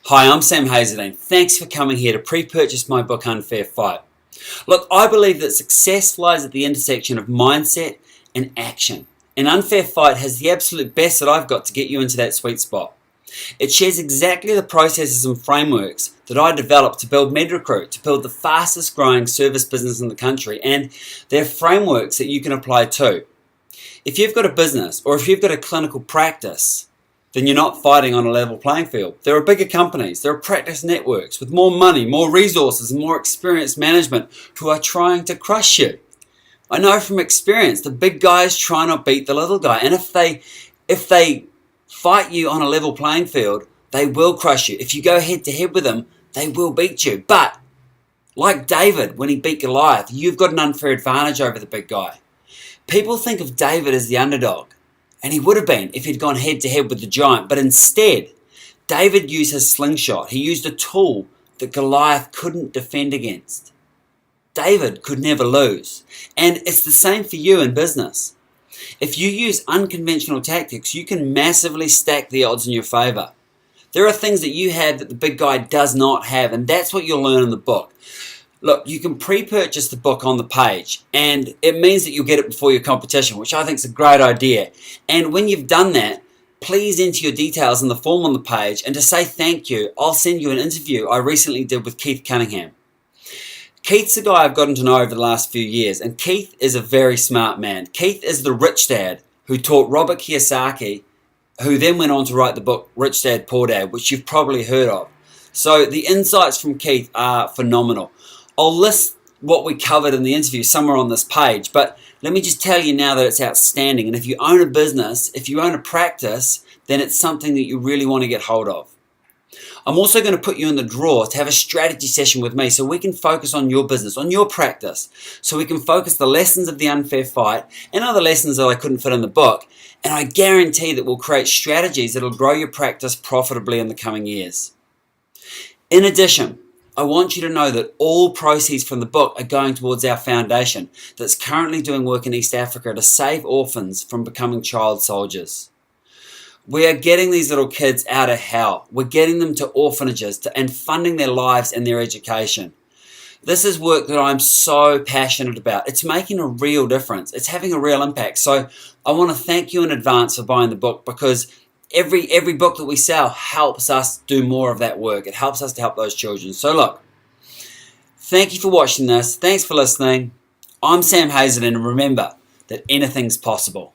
Hi, I'm Sam Hazledine. Thanks for coming here to pre-purchase my book, Unfair Fight. Look, I believe that success lies at the intersection of mindset and action. And Unfair Fight has the absolute best that I've got to get you into that sweet spot. It shares exactly the processes and frameworks that I developed to build MedRecruit, to build the fastest growing service business in the country, and they're frameworks that you can apply too. If you've got a business or if you've got a clinical practice, then you're not fighting on a level playing field. There are bigger companies, there are practice networks with more money, more resources, and more experienced management who are trying to crush you. I know from experience, the big guys try not beat the little guy, and if they fight you on a level playing field, they will crush you. If you go head to head with them, they will beat you. But like David, when he beat Goliath, you've got an unfair advantage over the big guy. People think of David as the underdog, and he would have been if he'd gone head to head with the giant. But instead, David used his slingshot. He used a tool that Goliath couldn't defend against. David could never lose. And it's the same for you in business. If you use unconventional tactics, you can massively stack the odds in your favor. There are things that you have that the big guy does not have, and that's what you'll learn in the book. Look, you can pre-purchase the book on the page, and it means that you'll get it before your competition, which I think is a great idea. And when you've done that, please enter your details in the form on the page, and to say thank you, I'll send you an interview I recently did with Keith Cunningham. Keith's a guy I've gotten to know over the last few years, and Keith is a very smart man. Keith is the rich dad who taught Robert Kiyosaki, who then went on to write the book Rich Dad, Poor Dad, which you've probably heard of. So the insights from Keith are phenomenal. I'll list what we covered in the interview somewhere on this page, but let me just tell you now that it's outstanding. And if you own a business, if you own a practice, then it's something that you really want to get hold of. I'm also going to put you in the draw to have a strategy session with me so we can focus on your business, on your practice, so we can focus the lessons of the unfair fight and other lessons that I couldn't fit in the book. And I guarantee that we'll create strategies that will grow your practice profitably in the coming years. In addition, I want you to know that all proceeds from the book are going towards our foundation that's currently doing work in East Africa to save orphans from becoming child soldiers. We are getting these little kids out of hell. We're getting them to orphanages and funding their lives and their education. This is work that I'm so passionate about. It's making a real difference. It's having a real impact. So I want to thank you in advance for buying the book, because every book that we sell helps us do more of that work. It helps us to help those children. So look, thank you for watching this. Thanks for listening. I'm Sam Hazledine, and remember that anything's possible.